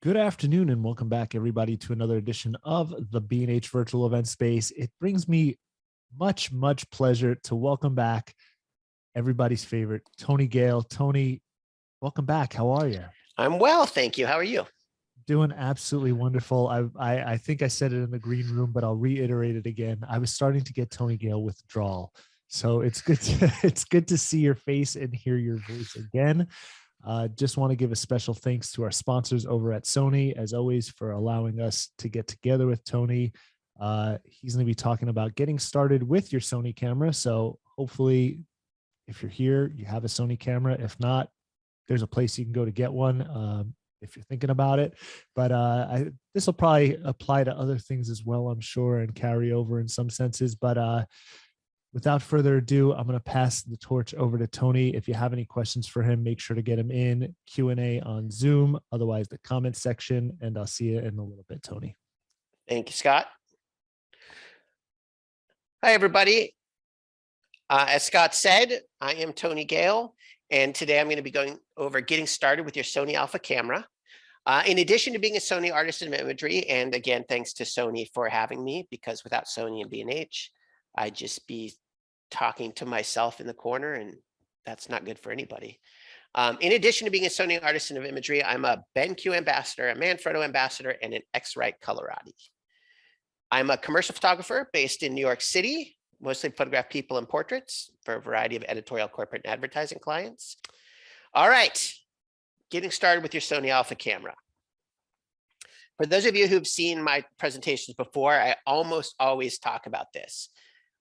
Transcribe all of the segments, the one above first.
Good afternoon and welcome back, everybody, to another edition of the B&H Virtual Event Space. It brings me much pleasure to welcome back everybody's favorite, Tony Gale. Tony, welcome back. How are you? I'm well, thank you. How are you? Doing absolutely wonderful. I think I said it in the green room, but I'll reiterate it again. I was starting to get Tony Gale withdrawal. So it's good to see your face and hear your voice again. Just want to give a special thanks to our sponsors over at Sony, as always, for allowing us to get together with Tony. He's going to be talking about getting started with your Sony camera. So hopefully, if you're here, you have a Sony camera. If not, there's a place you can go to get one if you're thinking about it. But this will probably apply to other things as well, I'm sure, and carry over in some senses. But without further ado, I'm going to pass the torch over to Tony. If you have any questions for him, make sure to get him in Q&A on Zoom, otherwise the comment section, and I'll see you in a little bit, Tony. Thank you, Scott. Hi, everybody. As Scott said, I am Tony Gale, and today I'm going to be going over getting started with your Sony Alpha camera. In addition to being a Sony Artisan Imagery, and again, thanks to Sony for having me, because without Sony and B&H, I'd just be talking to myself in the corner, and that's not good for anybody. In addition to being a Sony Artisan of Imagery, I'm a BenQ ambassador, a Manfrotto ambassador, and an X-Rite Colorati. I'm a commercial photographer based in New York City, mostly photograph people and portraits for a variety of editorial, corporate, and advertising clients. All right, getting started with your Sony Alpha camera. For those of you who've seen my presentations before, I almost always talk about this.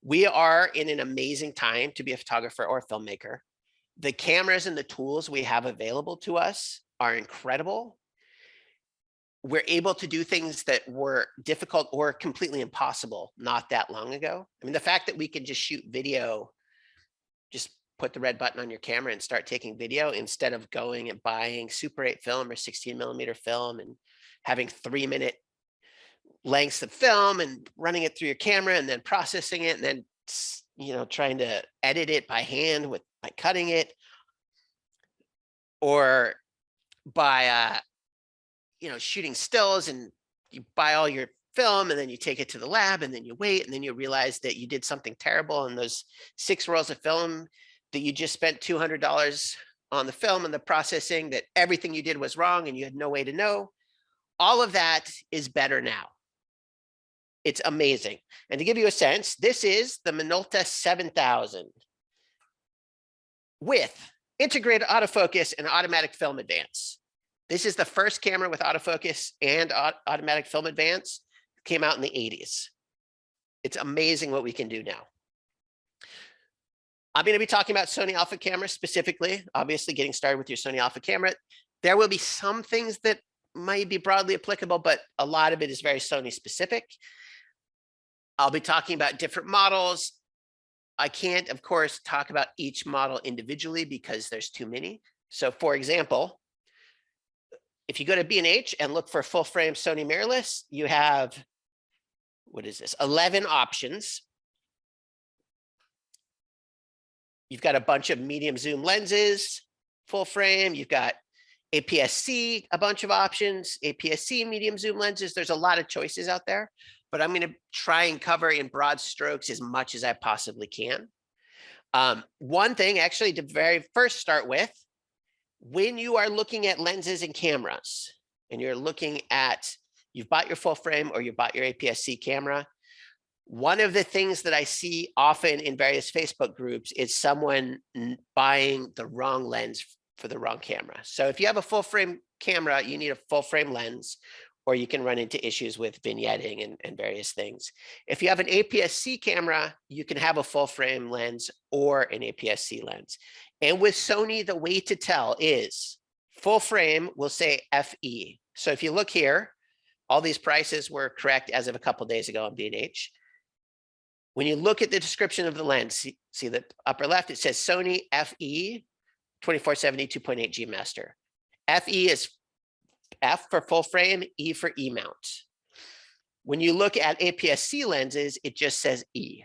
We are in an amazing time to be a photographer or a filmmaker. The cameras and the tools we have available to us are incredible. We're able to do things that were difficult or completely impossible not that long ago. I mean, the fact that we can just shoot video, just put the red button on your camera and start taking video instead of going and buying Super 8 film or 16mm film and having 3-minute lengths of film and running it through your camera and then processing it and then, you know, trying to edit it by hand by cutting it, or by you know, shooting stills, and you buy all your film and then you take it to the lab and then you wait and then you realize that you did something terrible, and those 6 rolls of film that you just spent $200 on the film and the processing, that everything you did was wrong and you had no way to know. All of that is better now. It's amazing. And to give you a sense, this is the Minolta 7000 with integrated autofocus and automatic film advance. This is the first camera with autofocus and automatic film advance. It came out in the 80s. It's amazing what we can do now. I'm going to be talking about Sony Alpha camera specifically, obviously getting started with your Sony Alpha camera. There will be some things that might be broadly applicable, but a lot of it is very Sony specific. I'll be talking about different models. I can't, of course, talk about each model individually because there's too many. So for example, if you go to B&H and look for full frame Sony mirrorless, you have, what is this, 11 options. You've got a bunch of medium zoom lenses, full frame. You've got APS-C, a bunch of options, APS-C medium zoom lenses. There's a lot of choices out there, but I'm going to try and cover in broad strokes as much as I possibly can. One thing actually to very first start with, when you are looking at lenses and cameras and you're looking at, you've bought your full frame or you bought your APS-C camera, one of the things that I see often in various Facebook groups is someone buying the wrong lens for the wrong camera. So if you have a full frame camera, you need a full frame lens, or you can run into issues with vignetting and various things. If you have an APS-C camera, you can have a full frame lens or an APS-C lens. And with Sony, the way to tell is full frame will say FE. So if you look here, all these prices were correct as of a couple of days ago on B&H. When you look at the description of the lens, see the upper left, it says Sony FE 2470 2.8 G master. FE is F for full frame, E for E mount. When you look at APS-C lenses, it just says E.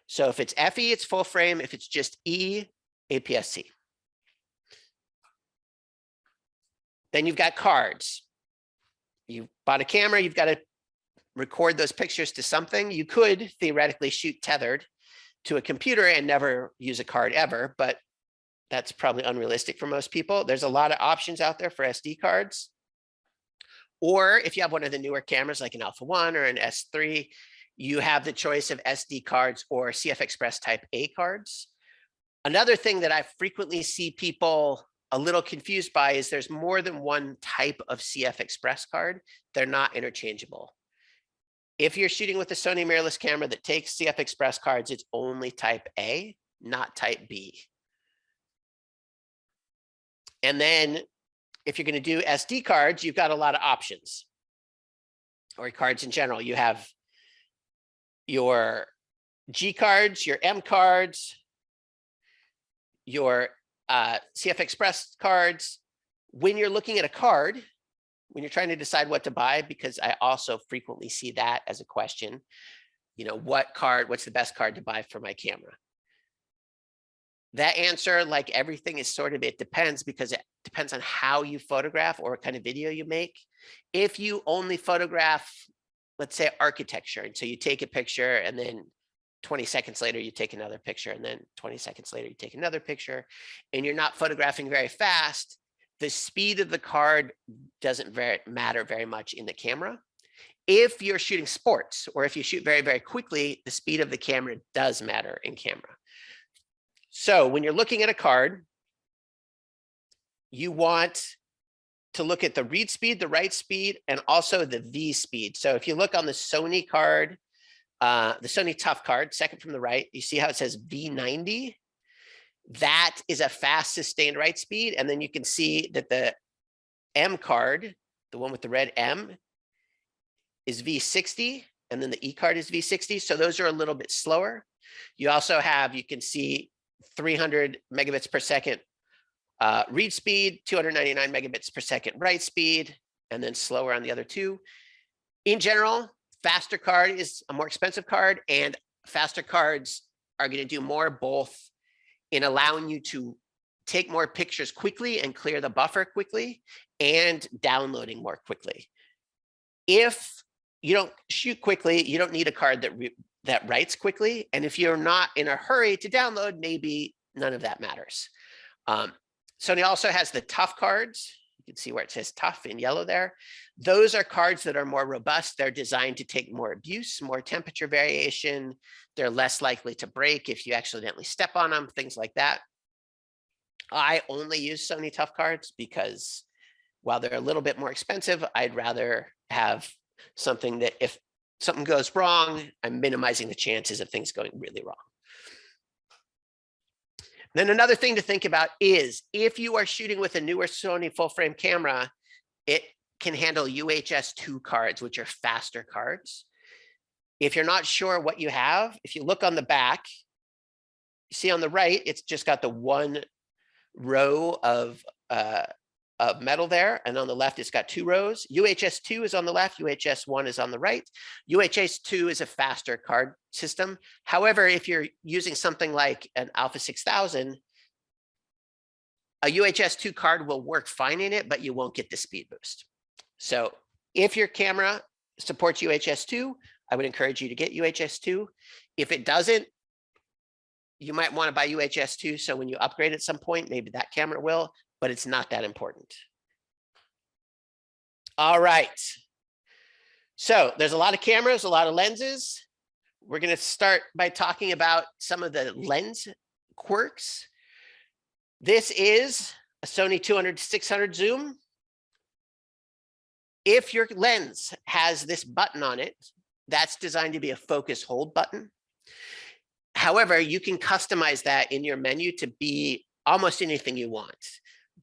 So if it's FE, it's full frame. If it's just E, APS-C. Then you've got cards. You bought a camera, you've got to record those pictures to something. You could theoretically shoot tethered to a computer and never use a card ever, but that's probably unrealistic for most people. There's a lot of options out there for SD cards. Or if you have one of the newer cameras like an Alpha 1 or an S3, you have the choice of SD cards or CF Express Type A cards. Another thing that I frequently see people a little confused by is there's more than one type of CF Express card. They're not interchangeable. If you're shooting with a Sony mirrorless camera that takes CF Express cards, it's only Type A, not Type B. And then if you're going to do SD cards, you've got a lot of options, or cards in general. You have your G cards, your M cards, your CF Express cards. When you're looking at a card, when you're trying to decide what to buy, because I also frequently see that as a question, you know, what's the best card to buy for my camera? That answer, like everything, is sort of, it depends, because it depends on how you photograph or what kind of video you make. If you only photograph, let's say, architecture, and so you take a picture and then 20 seconds later you take another picture, and then 20 seconds later you take another picture, and you're not photographing very fast, the speed of the card doesn't matter very much in the camera. If you're shooting sports, or if you shoot very, very quickly, the speed of the camera does matter in camera. So when you're looking at a card, you want to look at the read speed, the write speed, and also the V speed. So if you look on the Sony card, the Sony Tough card, second from the right, you see how it says V90? That is a fast sustained write speed. And then you can see that the M card, the one with the red M, is V60, and then the E card is V60. So those are a little bit slower. You also have, you can see 300 megabits per second read speed, 299 megabits per second write speed, and then slower on the other two. In general, faster card is a more expensive card, and faster cards are going to do more, both in allowing you to take more pictures quickly and clear the buffer quickly, and downloading more quickly. If you don't shoot quickly, you don't need a card that writes quickly. And if you're not in a hurry to download, maybe none of that matters. Sony also has the Tough cards. You can see where it says Tough in yellow there. Those are cards that are more robust. They're designed to take more abuse, more temperature variation. They're less likely to break if you accidentally step on them, things like that. I only use Sony Tough cards because while they're a little bit more expensive, I'd rather have something that if something goes wrong, I'm minimizing the chances of things going really wrong. Then another thing to think about is if you are shooting with a newer Sony full frame camera, it can handle UHS-2 cards, which are faster cards. If you're not sure what you have, if you look on the back, you see on the right, it's just got the one row of metal there, and on the left it's got two rows. UHS-2 is on the left, UHS-1 is on the right. UHS-2 is a faster card system. However, if you're using something like an Alpha 6000, a UHS-2 card will work fine in it, but you won't get the speed boost. So if your camera supports UHS-2, I would encourage you to get UHS-2. If it doesn't, you might want to buy UHS-2, so when you upgrade at some point, maybe that camera will, but it's not that important. All right. So there's a lot of cameras, a lot of lenses. We're going to start by talking about some of the lens quirks. This is a Sony 200-600 zoom. If your lens has this button on it, that's designed to be a focus hold button. However, you can customize that in your menu to be almost anything you want.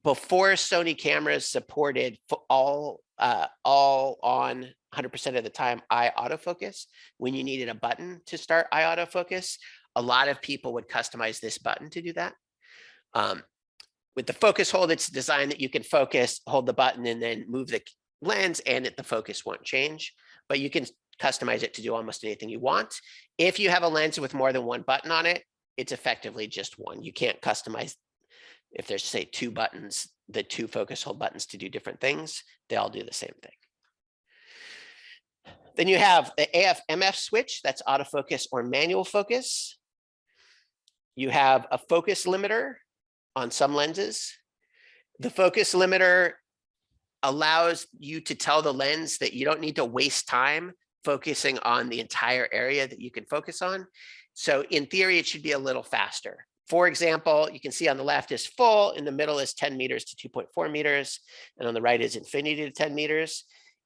Before, Sony cameras supported all on 100% of the time eye autofocus. When you needed a button to start eye autofocus, a lot of people would customize this button to do that. With the focus hold, it's designed that you can focus, hold the button, and then move the lens, and the focus won't change. But you can customize it to do almost anything you want. If you have a lens with more than one button on it, it's effectively just one. You can't customize, if there's, say, two buttons, the two focus hold buttons to do different things. They all do the same thing. Then you have the AF/MF switch, that's autofocus or manual focus. You have a focus limiter on some lenses. The focus limiter allows you to tell the lens that you don't need to waste time focusing on the entire area that you can focus on. So in theory, it should be a little faster. For example, you can see on the left is full, in the middle is 10 meters to 2.4 meters, and on the right is infinity to 10 meters.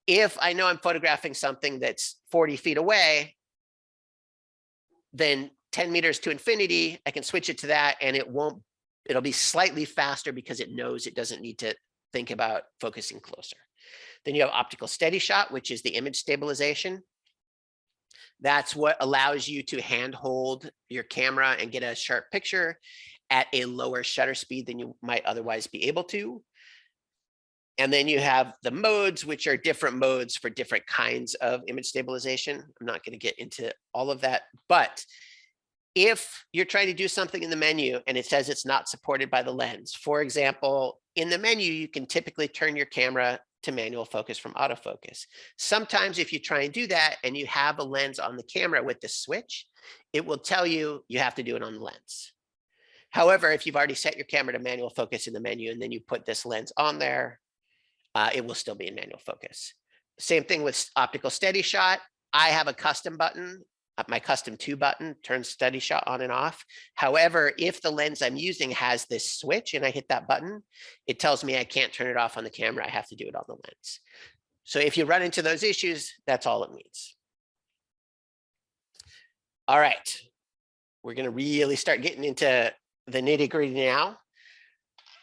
If I know I'm photographing something that's 40 feet away, then 10 meters to infinity, I can switch it to that and it'll be slightly faster because it knows it doesn't need to think about focusing closer. Then you have optical steady shot, which is the image stabilization. That's what allows you to handhold your camera and get a sharp picture at a lower shutter speed than you might otherwise be able to. And then you have the modes, which are different modes for different kinds of image stabilization. I'm not going to get into all of that, but if you're trying to do something in the menu and it says it's not supported by the lens, for example, in the menu, you can typically turn your camera to manual focus from autofocus. Sometimes if you try and do that and you have a lens on the camera with the switch, it will tell you you have to do it on the lens. However, if you've already set your camera to manual focus in the menu and then you put this lens on there, it will still be in manual focus. Same thing with optical steady shot. I have a custom button. My custom 2 button turns steady shot on and off. However, if the lens I'm using has this switch and I hit that button, it tells me I can't turn it off on the camera. I have to do it on the lens. So if you run into those issues, that's all it means. All right, we're going to really start getting into the nitty-gritty now.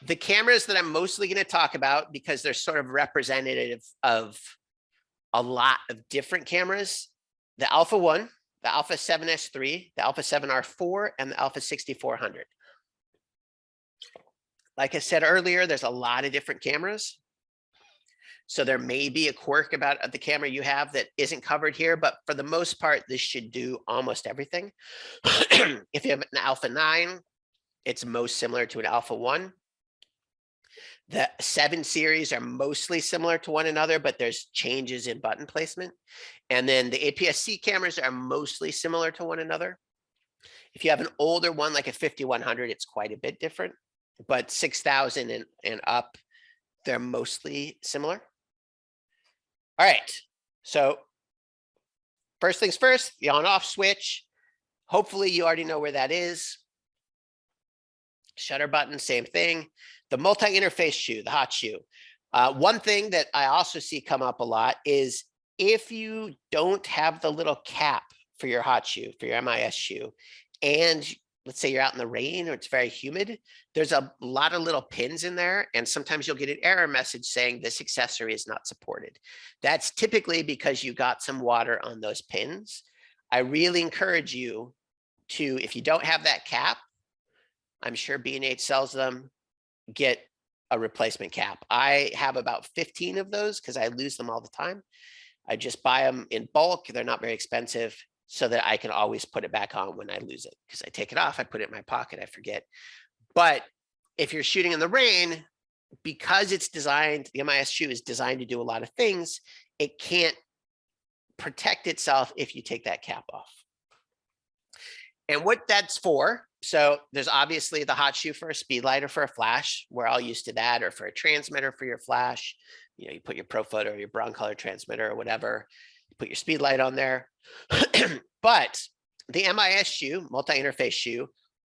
The cameras that I'm mostly going to talk about, because they're sort of representative of a lot of different cameras, the Alpha 1, the Alpha 7S3, the Alpha 7R4, and the Alpha 6400. Like I said earlier, there's a lot of different cameras. So there may be a quirk about the camera you have that isn't covered here, but for the most part, this should do almost everything. If you have an Alpha 9, it's most similar to an Alpha 1. The 7 series are mostly similar to one another, but there's changes in button placement. And then the APS-C cameras are mostly similar to one another. If you have an older one, like a 5100, it's quite a bit different, but 6000 and up, they're mostly similar. All right, so first things first, the on-off switch. Hopefully you already know where that is. Shutter button, same thing. The multi-interface shoe, the hot shoe. One thing that I also see come up a lot is if you don't have the little cap for your hot shoe, for your MIS shoe, and let's say you're out in the rain or it's very humid, there's a lot of little pins in there, and sometimes you'll get an error message saying this accessory is not supported. That's typically because you got some water on those pins. I really encourage you to, if you don't have that cap, I'm sure B&H sells them, get a replacement cap. I have about 15 of those because I lose them all the time. I just buy them in bulk. They're not very expensive, so that I can always put it back on when I lose it, because I take it off, I put it in my pocket, I forget. But if you're shooting in the rain, because it's designed, the MIS shoe is designed to do a lot of things, it can't protect itself if you take that cap off. And what that's for, so there's obviously the hot shoe for a speed light or for a flash. We're all used to that, or for a transmitter for your flash. You know, you put your Profoto or your Broncolor transmitter or whatever, you put your speed light on there. But the MIS shoe, multi-interface shoe,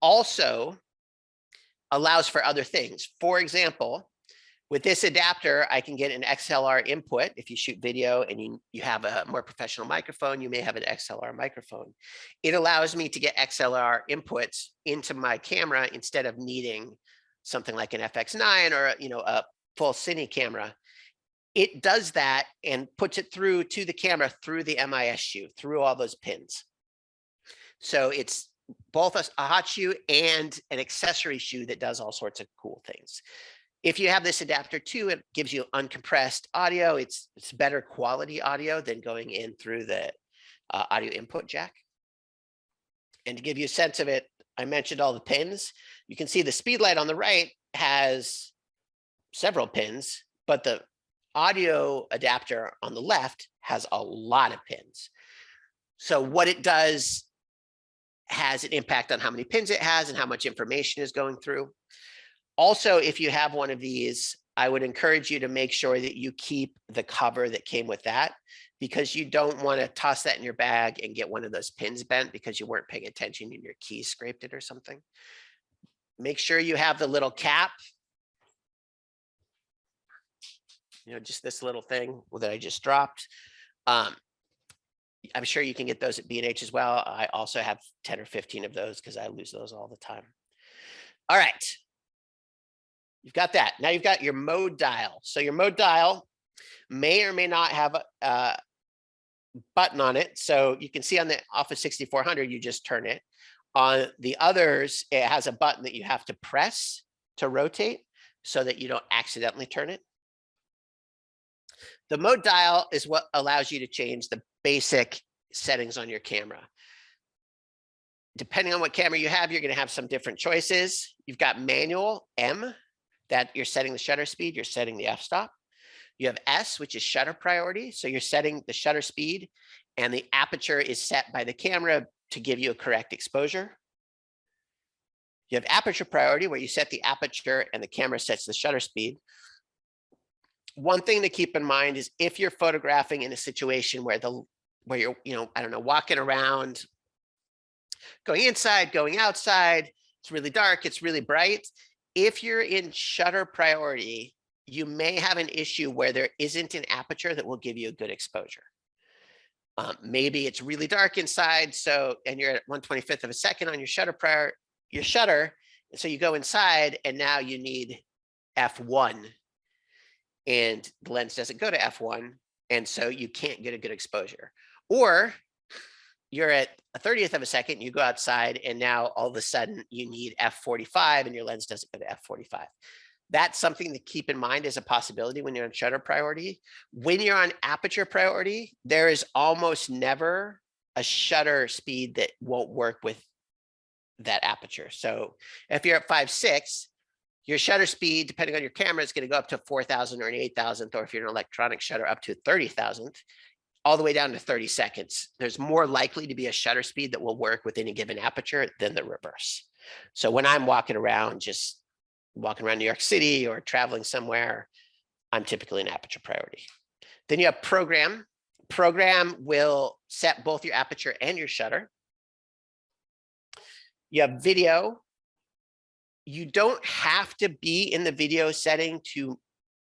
also allows for other things. For example, with this adapter, I can get an XLR input. If you shoot video and you have a more professional microphone, you may have an XLR microphone. It allows me to get XLR inputs into my camera instead of needing something like an FX9 or a full cine camera. It does that and puts it through to the camera through the MIS shoe, through all those pins. So it's both a hot shoe and an accessory shoe that does all sorts of cool things. If you have this adapter too, it gives you uncompressed audio. It's better quality audio than going in through the audio input jack. And to give you a sense of it, I mentioned all the pins. You can see the speed light on the right has several pins, but the audio adapter on the left has a lot of pins. So what it does has an impact on how many pins it has and how much information is going through. Also, if you have one of these, I would encourage you to make sure that you keep the cover that came with that, because you don't want to toss that in your bag and get one of those pins bent because you weren't paying attention and your keys scraped it or something. Make sure you have the little cap, just this little thing that I just dropped. I'm sure you can get those at B&H as well. I also have 10 or 15 of those because I lose those all the time. All right. You've got that. Now you've got your mode dial. So your mode dial may or may not have a button on it. So you can see on the Office 6400, you just turn it. On the others, it has a button that you have to press to rotate so that you don't accidentally turn it. The mode dial is what allows you to change the basic settings on your camera. Depending on what camera you have, you're going to have some different choices. You've got manual, M, that you're setting the shutter speed, you're setting the f-stop. You have S, which is shutter priority. So you're setting the shutter speed and the aperture is set by the camera to give you a correct exposure. You have aperture priority where you set the aperture and the camera sets the shutter speed. One thing to keep in mind is if you're photographing in a situation where you're, I don't know, walking around, going inside, going outside, it's really dark, it's really bright. If you're in shutter priority, you may have an issue where there isn't an aperture that will give you a good exposure. Maybe it's really dark inside, and you're at 1/25th of a second on your shutter, and so you go inside and now you need f1, and the lens doesn't go to f1, and so you can't get a good exposure. Or you're at 1/30th of a second, you go outside, and now all of a sudden you need f45 and your lens doesn't go to f45. That's something to keep in mind as a possibility when you're on shutter priority. When you're on aperture priority, there is almost never a shutter speed that won't work with that aperture. So if you're at 5.6, your shutter speed, depending on your camera, is going to go up to 4,000 or an 8,000th, or if you're an electronic shutter, up to 30,000th, all the way down to 30 seconds. There's more likely to be a shutter speed that will work with any given aperture than the reverse. So when I'm walking around New York City or traveling somewhere, I'm typically in aperture priority. Then you have program. Program will set both your aperture and your shutter. You have video. You don't have to be in the video setting to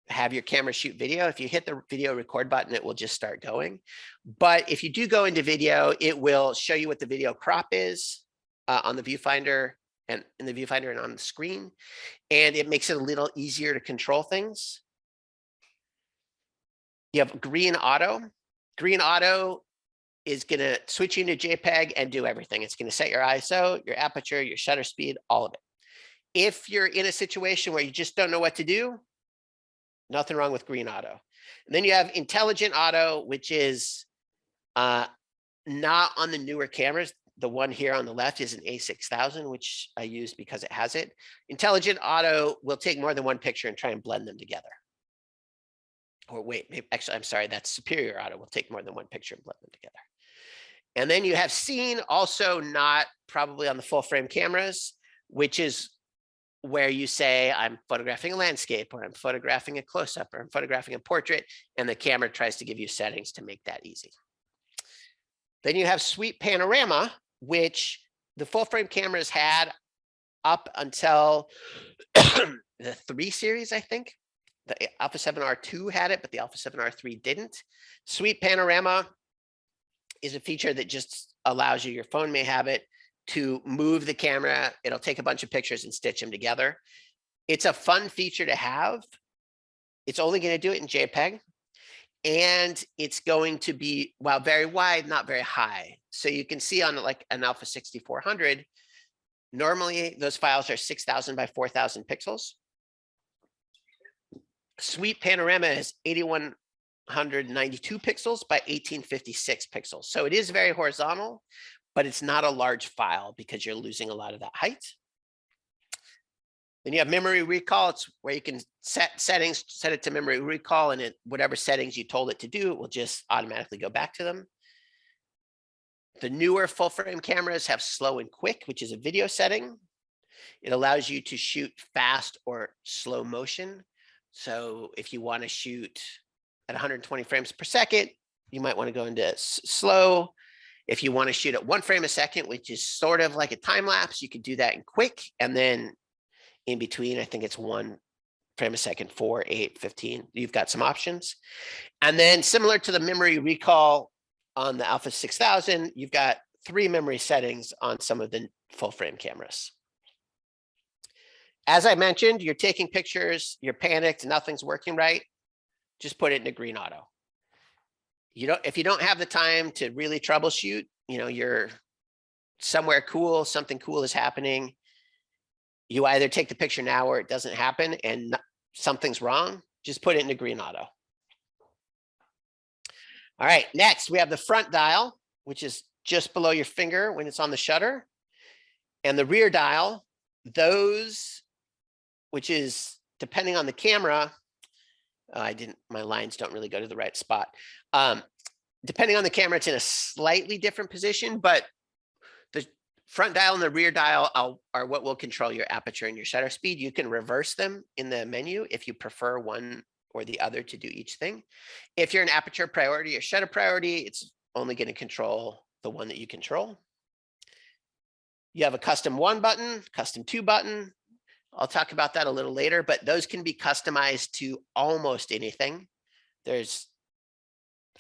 have your camera shoot video. If you hit the video record button, it will just start going. But if you do go into video, it will show you what the video crop is on the viewfinder and in the viewfinder and on the screen. And it makes it a little easier to control things. You have green auto. Green auto is going to switch you into JPEG and do everything. It's going to set your ISO, your aperture, your shutter speed, all of it. If you're in a situation where you just don't know what to do, nothing wrong with green auto. And then you have intelligent auto, which is not on the newer cameras. The one here on the left is an A6000, which I use because it has it. Intelligent auto will take more than one picture and try and blend them together. Or wait, maybe, actually, I'm sorry, that's superior auto. Will take more than one picture and blend them together. And then you have scene, also not probably on the full frame cameras, which is where you say, I'm photographing a landscape, or I'm photographing a close-up, or I'm photographing a portrait, and the camera tries to give you settings to make that easy. Then you have sweep panorama, which the full frame cameras had up until the 3 series, I think. The Alpha 7R2 had it, but the Alpha 7R3 didn't. Sweep panorama is a feature that just allows you, your phone may have it, to move the camera. It'll take a bunch of pictures and stitch them together. It's a fun feature to have. It's only going to do it in JPEG. And it's going to be, while very wide, not very high. So you can see on like an Alpha 6400, normally those files are 6,000 by 4,000 pixels. Sweep panorama is 8,192 pixels by 1,856 pixels. So it is very horizontal, but it's not a large file because you're losing a lot of that height. Then you have memory recall. It's where you can set settings, set it to memory recall, and whatever settings you told it to do, it will just automatically go back to them. The newer full frame cameras have slow and quick, which is a video setting. It allows you to shoot fast or slow motion. So if you want to shoot at 120 frames per second, you might want to go into slow. If you want to shoot at 1 frame a second, which is sort of like a time lapse, you could do that in quick. And then in between, I think it's 1 frame a second, 4, 8, 15. You've got some options. And then similar to the memory recall on the Alpha 6000, you've got 3 memory settings on some of the full frame cameras. As I mentioned, you're taking pictures, you're panicked, nothing's working right. Just put it into green auto. If you don't have the time to really troubleshoot, you're somewhere cool, something cool is happening. You either take the picture now or it doesn't happen and something's wrong, just put it into green auto. All right, next we have the front dial, which is just below your finger when it's on the shutter. And the rear dial, which is depending on the camera, my lines don't really go to the right spot. Depending on the camera, it's in a slightly different position, but the front dial and the rear dial are what will control your aperture and your shutter speed. You can reverse them in the menu if you prefer one or the other to do each thing. If you're an aperture priority or shutter priority, it's only going to control the one that you control. You have a custom 1 button, custom 2 button. I'll talk about that a little later, but those can be customized to almost anything. There's,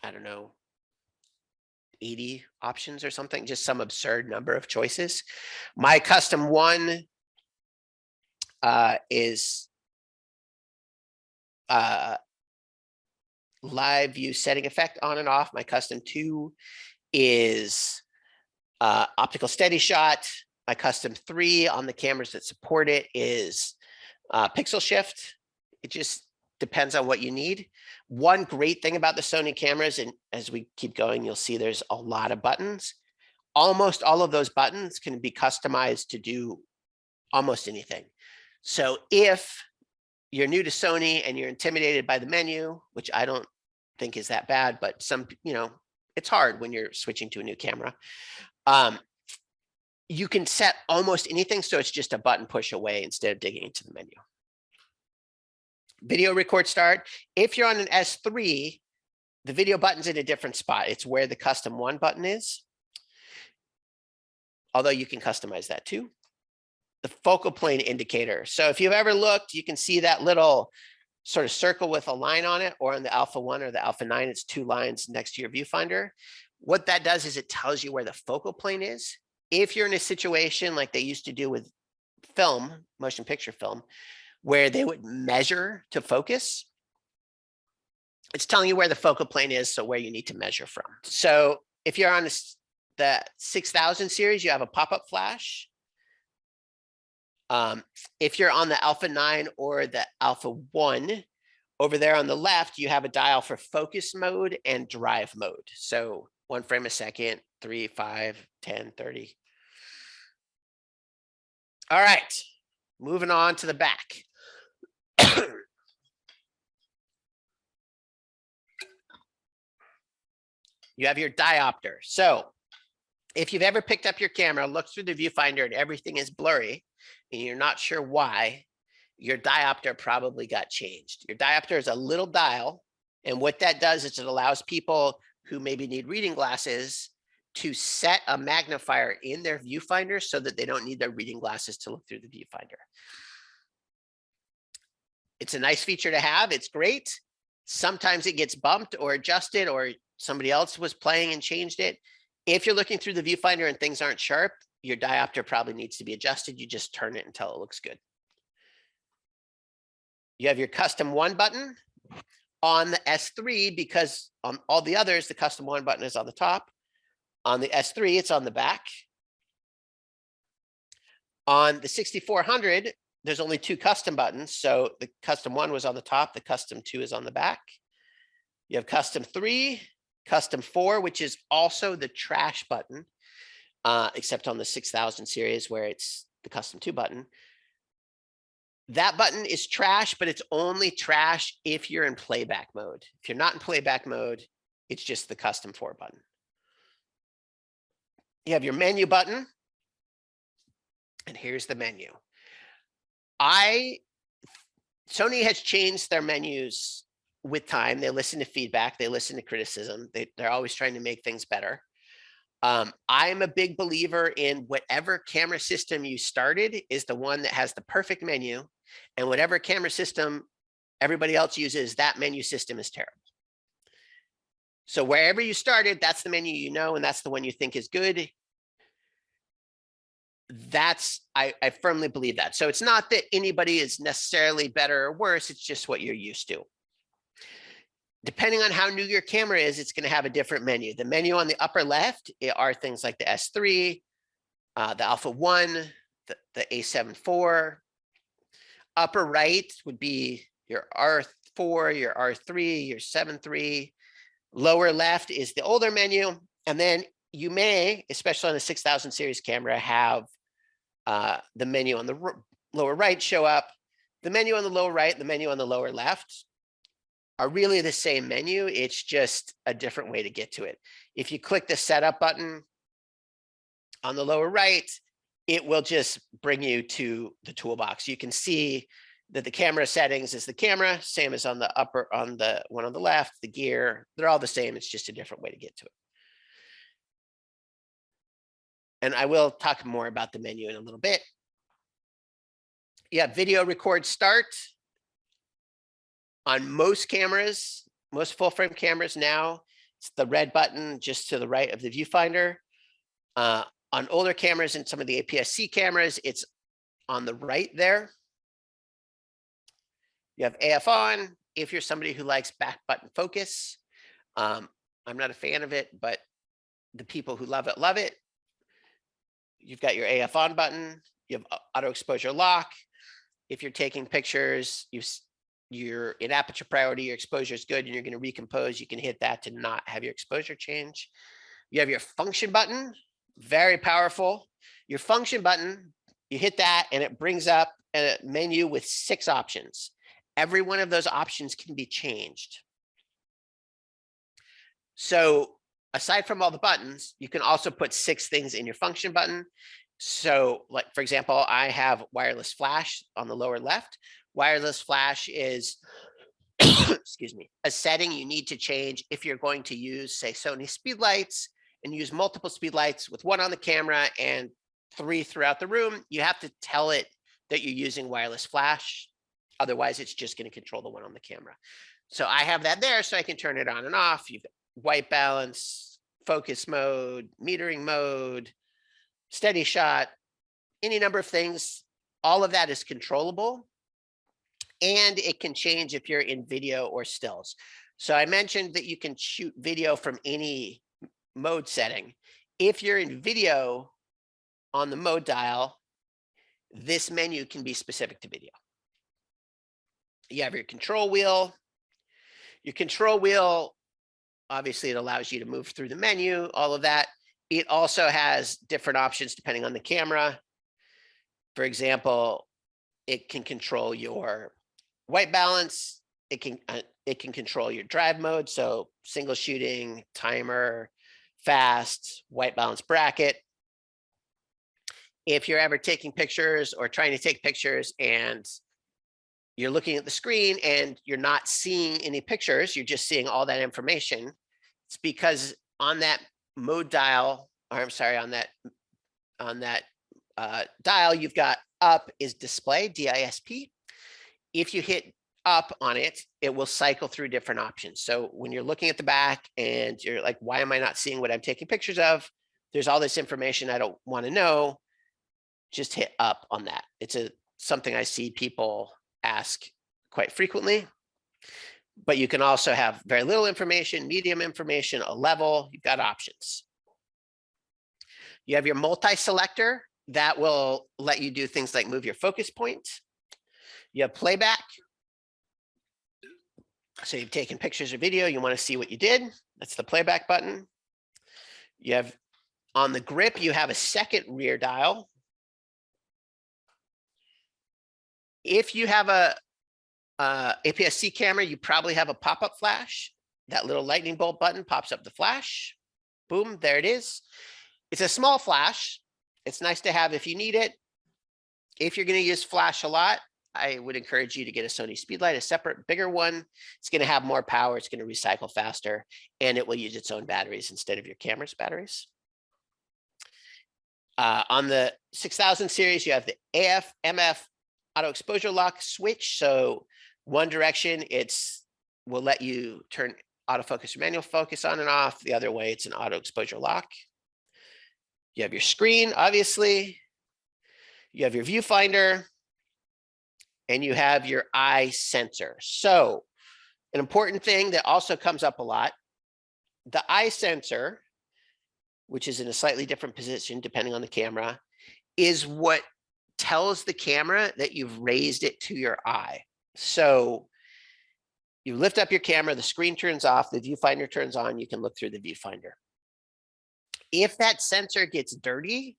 I don't know, 80 options or something, just some absurd number of choices. My custom 1 is live view setting effect on and off. My custom 2 is optical steady shot. My custom 3 on the cameras that support it is pixel shift. It just depends on what you need. One great thing about the Sony cameras, and as we keep going, you'll see there's a lot of buttons. Almost all of those buttons can be customized to do almost anything. So if you're new to Sony and you're intimidated by the menu, which I don't think is that bad, but it's hard when you're switching to a new camera. You can set almost anything, so it's just a button push away instead of digging into the menu. Video record start. If you're on an S3, the video button's in a different spot. It's where the custom 1 button is, although you can customize that too. The focal plane indicator. So if you've ever looked, you can see that little sort of circle with a line on it, or on the Alpha 1 or the Alpha 9, it's 2 lines next to your viewfinder. What that does is it tells you where the focal plane is. If you're in a situation like they used to do with film, motion picture film, where they would measure to focus, it's telling you where the focal plane is, so where you need to measure from. So if you're on the 6000 series, you have a pop-up flash. If you're on the Alpha 9 or the Alpha 1, over there on the left, you have a dial for focus mode and drive mode. So 1 frame a second, 3, 5, 10, 30. All right, moving on to the back. You have your diopter. So if you've ever picked up your camera, looked through the viewfinder and everything is blurry and you're not sure why, your diopter probably got changed. Your diopter is a little dial, and what that does is it allows people who maybe need reading glasses to set a magnifier in their viewfinder so that they don't need their reading glasses to look through the viewfinder. It's a nice feature to have. It's great. Sometimes it gets bumped or adjusted, or somebody else was playing and changed it. If you're looking through the viewfinder and things aren't sharp, your diopter probably needs to be adjusted. You just turn it until it looks good. You have your custom 1 button on the S3, because on all the others, the custom 1 button is on the top. On the S3, it's on the back. On the 6400, there's only 2 custom buttons. So the custom 1 was on the top, the custom 2 is on the back. You have custom 3, custom 4, which is also the trash button, except on the 6000 series where it's the custom 2 button. That button is trash, but it's only trash if you're in playback mode. If you're not in playback mode, it's just the custom 4 button. You have your menu button. And here's the menu. Sony has changed their menus with time. They listen to feedback. They listen to criticism. They're always trying to make things better. I'm a big believer in whatever camera system you started is the one that has the perfect menu, and whatever camera system everybody else uses, that menu system is terrible. So wherever you started, that's the menu you know, and that's the one you think is good. I firmly believe that. So it's not that anybody is necessarily better or worse, it's just what you're used to. Depending on how new your camera is, it's going to have a different menu. The menu on the upper left are things like the S3, the Alpha 1, the A7 IV. Upper right would be your R4, your R3, your 7 III. Lower left is the older menu. And then you may, especially on a 6000 series camera, have the menu on the lower right show up. The menu on the lower right, the menu on the lower left are really the same menu. It's just a different way to get to it. If you click the setup button on the lower right, it will just bring you to the toolbox. You can see that the camera settings is the camera, same as on the on the one on the left, the gear, they're all the same. It's just a different way to get to it. And I will talk more about the menu in a little bit. Yeah, video record start. On most cameras, most full frame cameras now, it's the red button just to the right of the viewfinder. On older cameras and some of the APS-C cameras, it's on the right there. You have AF on if you're somebody who likes back button focus. I'm not a fan of it, but the people who love it, love it. You've got your AF on button. You have auto exposure lock. If you're taking pictures, you're in aperture priority, your exposure is good and you're going to recompose, you can hit that to not have your exposure change. You have your function button, very powerful. Your function button, you hit that and it brings up a menu with 6 options. Every one of those options can be changed. So aside from all the buttons, you can also put 6 things in your function button. So like, for example, I have wireless flash on the lower left. Wireless flash is, excuse me, a setting you need to change if you're going to use, say, Sony speed lights and use multiple speed lights with 1 on the camera and 3 throughout the room. You have to tell it that you're using wireless flash. Otherwise, it's just going to control the one on the camera. So I have that there so I can turn it on and off. You've got white balance, focus mode, metering mode, steady shot, any number of things. All of that is controllable. And it can change if you're in video or stills. So I mentioned that you can shoot video from any mode setting. If you're in video on the mode dial, this menu can be specific to video. You have your control wheel. Your control wheel, obviously it allows you to move through the menu, all of that. It also has different options depending on the camera. For example, it can control your white balance. It can control your drive mode. So single shooting, timer, fast, white balance bracket. If you're ever taking pictures or trying to take pictures and you're looking at the screen and you're not seeing any pictures, you're just seeing all that information. It's because on that mode dial, or I'm sorry, on that dial, you've got up is display, DISP. If you hit up on it, it will cycle through different options. So when you're looking at the back and you're like, why am I not seeing what I'm taking pictures of? There's all this information I don't want to know. Just hit up on that. It's something I see people ask quite frequently. But you can also have very little information, medium information, a level. You've got options. You have your multi-selector that will let you do things like move your focus point. You have playback. So you've taken pictures or video, you want to see what you did. That's the playback button. You have on the grip, you have a second rear dial. If you have a APS-C camera, you probably have a pop-up flash. That little lightning bolt button pops up the flash. Boom, there it is. It's a small flash. It's nice to have if you need it. If you're going to use flash a lot, I would encourage you to get a Sony Speedlight, a separate, bigger one. It's going to have more power. It's going to recycle faster, and it will use its own batteries instead of your camera's batteries. On the 6000 series, you have the AF/MF auto exposure lock switch. So one direction, will let you turn autofocus or manual focus on and off. The other way, it's an auto exposure lock. You have your screen, obviously. You have your viewfinder, and you have your eye sensor. So an important thing that also comes up a lot, the eye sensor, which is in a slightly different position depending on the camera, is what tells the camera that you've raised it to your eye. So you lift up your camera, the screen turns off, the viewfinder turns on, you can look through the viewfinder. If that sensor gets dirty,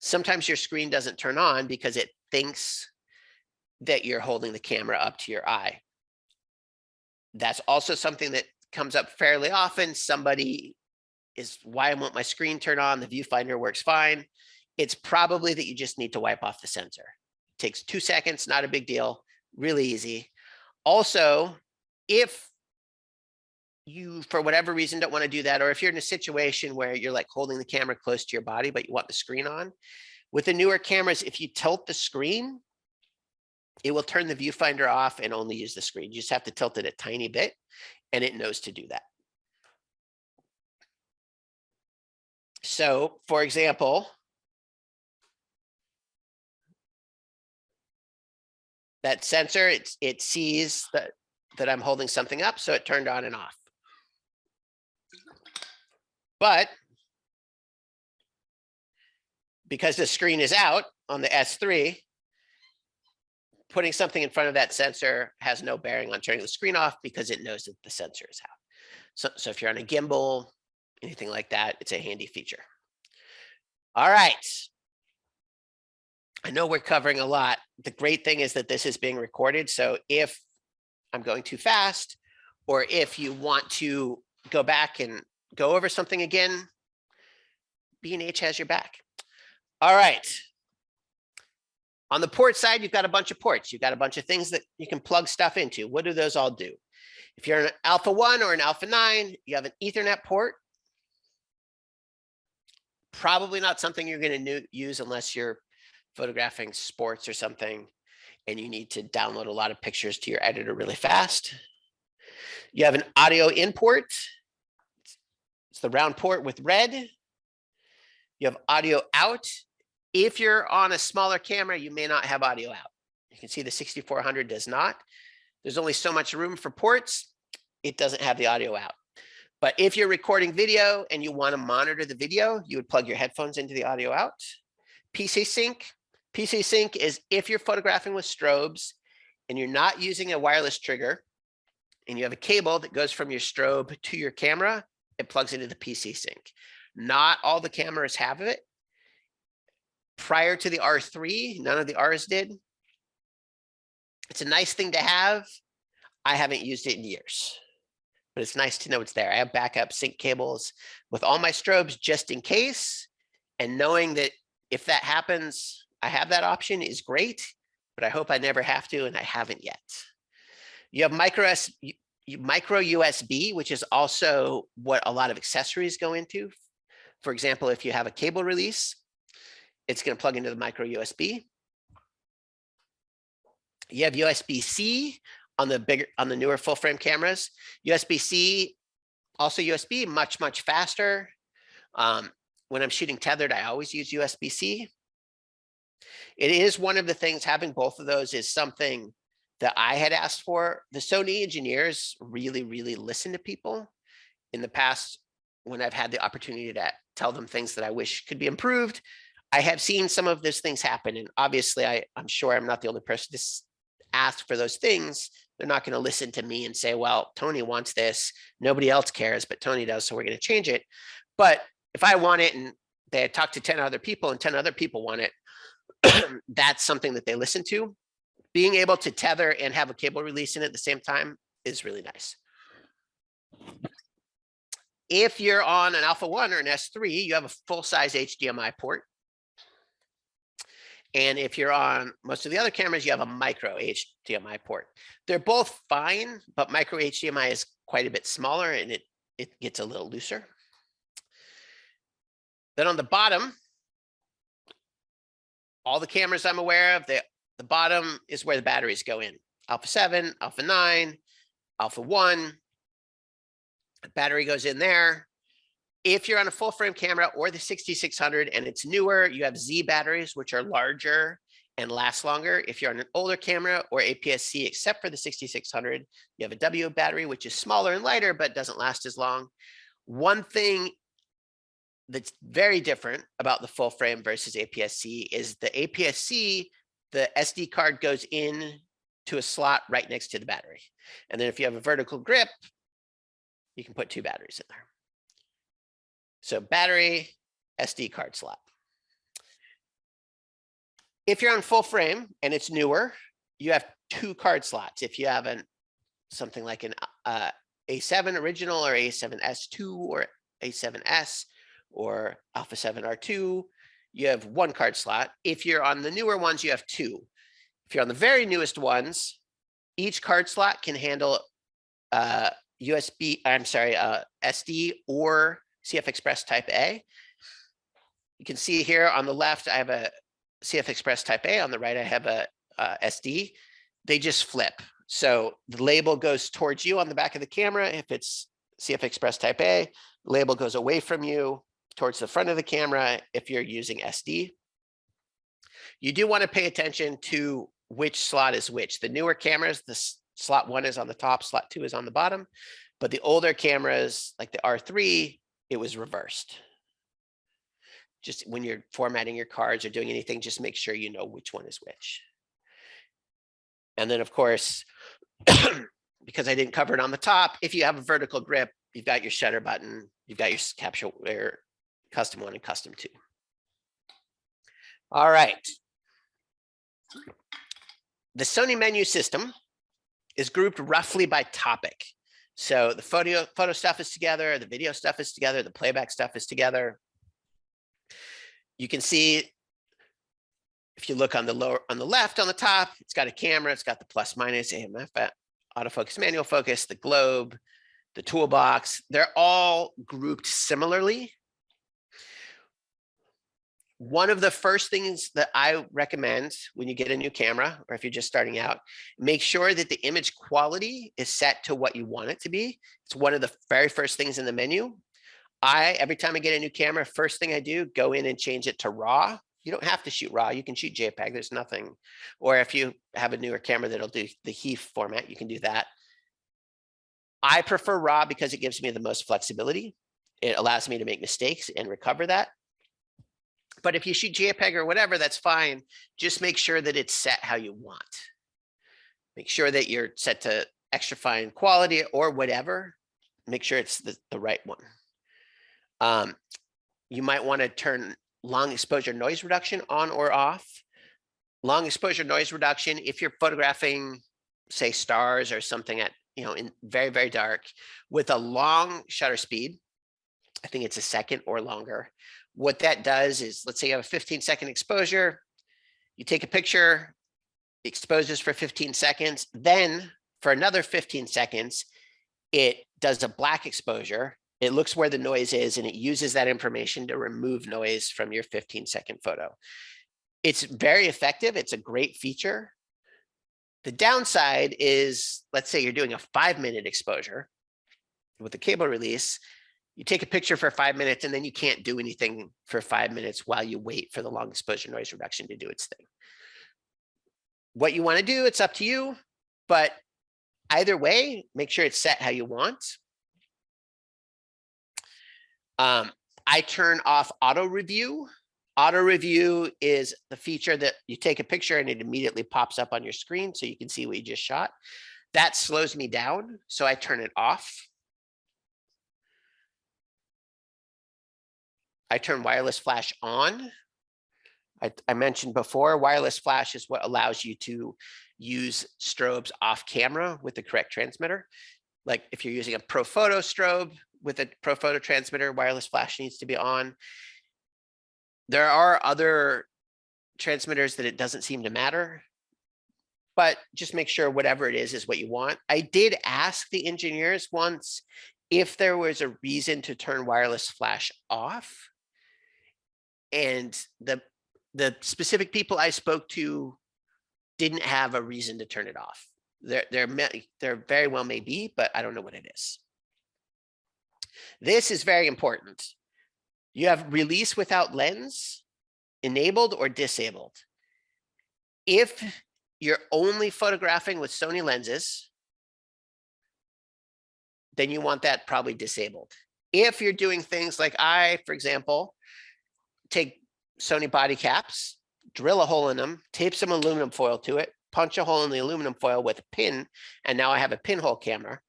sometimes your screen doesn't turn on because it thinks that you're holding the camera up to your eye. That's also something that comes up fairly often. Somebody is, why won't my screen turn on? The viewfinder works fine. It's probably that you just need to wipe off the sensor. It takes 2 seconds, not a big deal, really easy. Also, if you, for whatever reason, don't want to do that, or if you're in a situation where you're like holding the camera close to your body, but you want the screen on, with the newer cameras, if you tilt the screen, it will turn the viewfinder off and only use the screen. You just have to tilt it a tiny bit, and it knows to do that. So, for example, that sensor, it sees that I'm holding something up, so it turned on and off. But because the screen is out on the S3, putting something in front of that sensor has no bearing on turning the screen off because it knows that the sensor is out. So if you're on a gimbal, anything like that, it's a handy feature. All right. I know we're covering a lot. The great thing is that this is being recorded. So if I'm going too fast, or if you want to go back and go over something again, B&H has your back. All right. On the port side, you've got a bunch of ports. You've got a bunch of things that you can plug stuff into. What do those all do? If you're an Alpha 1 or an Alpha 9, you have an Ethernet port. Probably not something you're going to use unless you're photographing sports or something, and you need to download a lot of pictures to your editor really fast. You have an audio in port. It's the round port with red. You have audio out. If you're on a smaller camera, you may not have audio out. You can see the 6400 does not. There's only so much room for ports. It doesn't have the audio out. But if you're recording video and you want to monitor the video, you would plug your headphones into the audio out. PC sync. PC sync is if you're photographing with strobes and you're not using a wireless trigger and you have a cable that goes from your strobe to your camera, it plugs into the PC sync. Not all the cameras have it. Prior to the R3, none of the Rs did. It's a nice thing to have. I haven't used it in years, but it's nice to know it's there. I have backup sync cables with all my strobes just in case, and knowing that if that happens, I have that option is great, but I hope I never have to, and I haven't yet. You have micro USB, which is also what a lot of accessories go into. For example, if you have a cable release, it's going to plug into the micro USB. You have USB-C on the newer full frame cameras. USB-C, also USB, much faster. When I'm shooting tethered, I always use USB-C. It is one of the things, having both of those is something that I had asked for. The Sony engineers really listen to people. In the past, when I've had the opportunity to tell them things that I wish could be improved, I have seen some of those things happen. And obviously, I'm sure I'm not the only person to ask for those things. They're not going to listen to me and say, well, Tony wants this. Nobody else cares, but Tony does, so we're going to change it. But if I want it and they had talked to 10 other people and 10 other people want it, that's something that they listen to. being able to tether and have a cable release in it at the same time is really nice. If you're on an Alpha 1 or an S3, you have a full-size HDMI port. And if you're on most of the other cameras, you have a micro HDMI port. They're both fine, but micro HDMI is quite a bit smaller and it gets a little looser. Then on the bottom, all the cameras I'm aware of, the bottom is where the batteries go in. Alpha 7, Alpha 9, Alpha 1. The battery goes in there. If you're on a full frame camera or the 6600 and it's newer, you have Z batteries, which are larger and last longer. If you're on an older camera or APS-C, except for the 6600, you have a W battery, which is smaller and lighter, but doesn't last as long. One thing that's very different about the full frame versus APS-C is the APS-C, the SD card goes in to a slot right next to the battery. And then if you have a vertical grip, you can put 2 batteries in there. So battery, SD card slot. If you're on full frame and it's newer, you have 2 card slots. If you have something like an A7 original or A7S2 or A7S or Alpha 7R2, you have 1 card slot. If you're on the newer ones, you have 2. If you're on the very newest ones, each card slot can handle SD or CF Express Type A. You can see here on the left, I have a CF Express Type A. On the right, I have a SD. They just flip. So the label goes towards you on the back of the camera. If it's CF Express Type A, the label goes away from you towards the front of the camera if you're using SD. You do want to pay attention to which slot is which. The newer cameras, the slot 1 is on the top, slot 2 is on the bottom. But the older cameras, like the R3, it was reversed. Just when you're formatting your cards or doing anything, just make sure you know which one is which. And then, of course, because I didn't cover it on the top, if you have a vertical grip, you've got your shutter button, you've got your capture, your custom 1 and custom 2. All right. The Sony menu system is grouped roughly by topic. So the photo stuff is together, the video stuff is together, the playback stuff is together. You can see if you look on the left, on the top, it's got a camera, it's got the plus minus, AMF, autofocus, manual focus, the globe, the toolbox. They're all grouped similarly. One of the first things that I recommend when you get a new camera, or if you're just starting out, make sure that the image quality is set to what you want it to be. It's one of the very first things in the menu. Every time I get a new camera, first thing I do, go in and change it to RAW. You don't have to shoot RAW. You can shoot JPEG. There's nothing. Or if you have a newer camera that'll do the HEIF format, you can do that. I prefer RAW because it gives me the most flexibility. It allows me to make mistakes and recover that. But if you shoot JPEG or whatever, that's fine. Just make sure that it's set how you want. Make sure that you're set to extra fine quality or whatever. Make sure it's the right one. You might want to turn long exposure noise reduction on or off. Long exposure noise reduction, if you're photographing, say, stars or something at, in very, very dark with a long shutter speed, I think it's a second or longer. What that does is, let's say you have a 15-second exposure, you take a picture, exposes for 15 seconds, then for another 15 seconds, it does a black exposure. It looks where the noise is, and it uses that information to remove noise from your 15-second photo. It's very effective. It's a great feature. The downside is, let's say you're doing a 5-minute exposure with a cable release. You take a picture for 5 minutes, and then you can't do anything for 5 minutes while you wait for the long exposure noise reduction to do its thing. What you want to do, it's up to you, but either way, make sure it's set how you want. I turn off auto review. Auto review is the feature that you take a picture and it immediately pops up on your screen so you can see what you just shot. That slows me down, so I turn it off. I turn wireless flash on. I mentioned before, wireless flash is what allows you to use strobes off camera with the correct transmitter. Like if you're using a ProPhoto strobe with a ProPhoto transmitter, wireless flash needs to be on. There are other transmitters that it doesn't seem to matter, but just make sure whatever it is what you want. I did ask the engineers once if there was a reason to turn wireless flash off. And the specific people I spoke to didn't have a reason to turn it off. There very well may be, but I don't know what it is. This is very important. You have release without lens enabled or disabled. If you're only photographing with Sony lenses, then you want that probably disabled. If you're doing things like for example, take Sony body caps, drill a hole in them, tape some aluminum foil to it, punch a hole in the aluminum foil with a pin, and now I have a pinhole camera.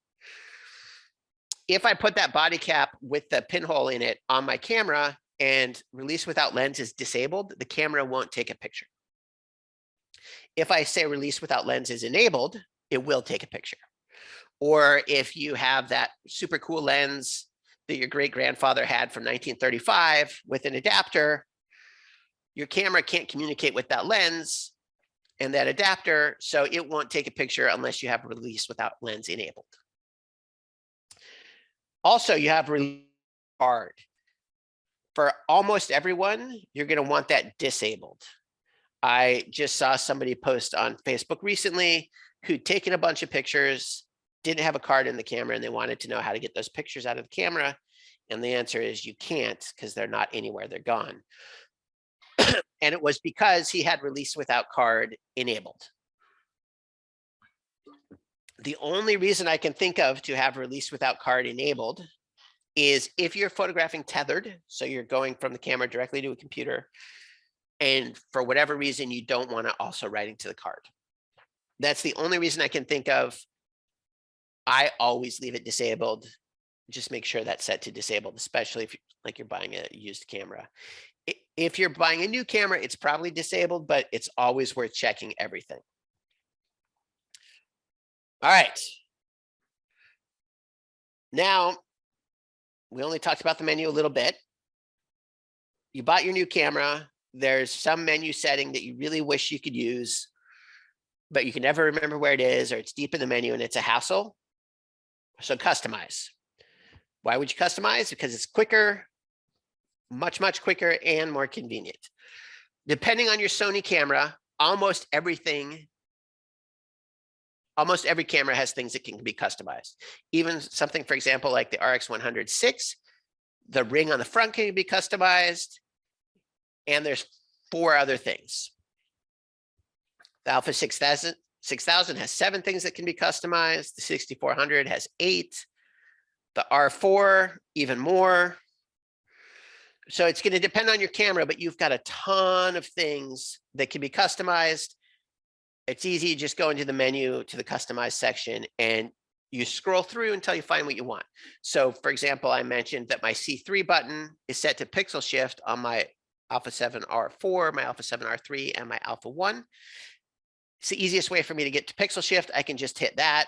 If I put that body cap with the pinhole in it on my camera and release without lens is disabled, the camera won't take a picture. If I say release without lens is enabled, it will take a picture. Or if you have that super cool lens that your great-grandfather had from 1935 with an adapter, your camera can't communicate with that lens and that adapter, so it won't take a picture unless you have release without lens enabled. Also, you have release card. For almost everyone, you're going to want that disabled. I just saw somebody post on Facebook recently who'd taken a bunch of pictures, didn't have a card in the camera, and they wanted to know how to get those pictures out of the camera. And the answer is you can't, because they're not anywhere, they're gone. And it was because he had release without card enabled. The only reason I can think of to have release without card enabled is if you're photographing tethered, so you're going from the camera directly to a computer, and for whatever reason, you don't want to also writing to the card. That's the only reason I can think of. I always leave it disabled. Just make sure that's set to disabled, especially if you're buying a used camera. If you're buying a new camera, it's probably disabled, but it's always worth checking everything. All right. Now, we only talked about the menu a little bit. You bought your new camera. There's some menu setting that you really wish you could use, but you can never remember where it is, or it's deep in the menu and it's a hassle. So customize. Why would you customize? Because it's quicker, much quicker and more convenient. Depending on your Sony camera, almost every camera has things that can be customized. Even something, for example, like the RX100-6, the ring on the front can be customized, and there's 4 other things. The Alpha 6000 has 7 things that can be customized. The 6400 has 8. The R4, even more. So it's going to depend on your camera, but you've got a ton of things that can be customized. It's easy. You just go into the menu to the customize section and you scroll through until you find what you want. So for example, I mentioned that my C3 button is set to pixel shift on my Alpha 7 R4, my Alpha 7 R3, and my Alpha 1. It's the easiest way for me to get to pixel shift. I can just hit that.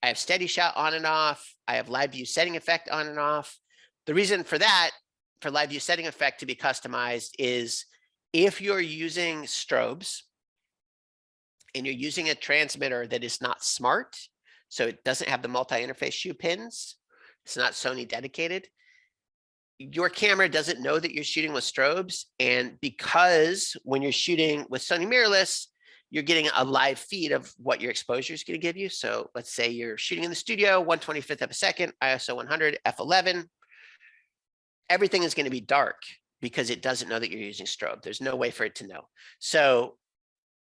I have steady shot on and off. I have live view setting effect on and off. The reason for that, for live view setting effect to be customized, is if you're using strobes and you're using a transmitter that is not smart, so it doesn't have the multi-interface shoe pins, it's not Sony dedicated, your camera doesn't know that you're shooting with strobes. And because when you're shooting with Sony mirrorless, you're getting a live feed of what your exposure is going to give you. So let's say you're shooting in the studio, 1/25th of a second, ISO 100, f11. Everything is going to be dark because it doesn't know that you're using strobe. There's no way for it to know. So